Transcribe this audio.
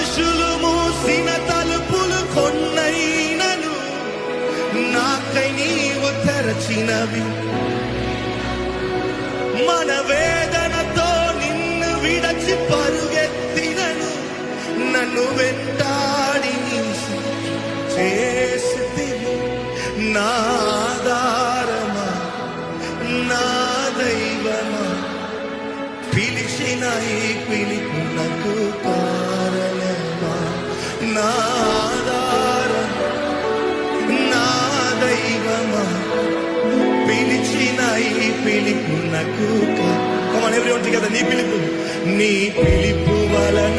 మనుషులు మూసిన తలుపులు కొన్నైనను నాకై నీవు తెరచినవి. మన వేదనతో నిన్ను విడచి పరుగెత్తినను నన్ను వెంటాడి చేసితివి. నా ఆధారమా నా దైవమా పిలిచిన ఈ పిలుపునకు కారణమా. నా ఆధారం నా దైవమా పిలిచిన ఈ పిలుపునకు. Come on everyone together. నీ పిలుపు వలన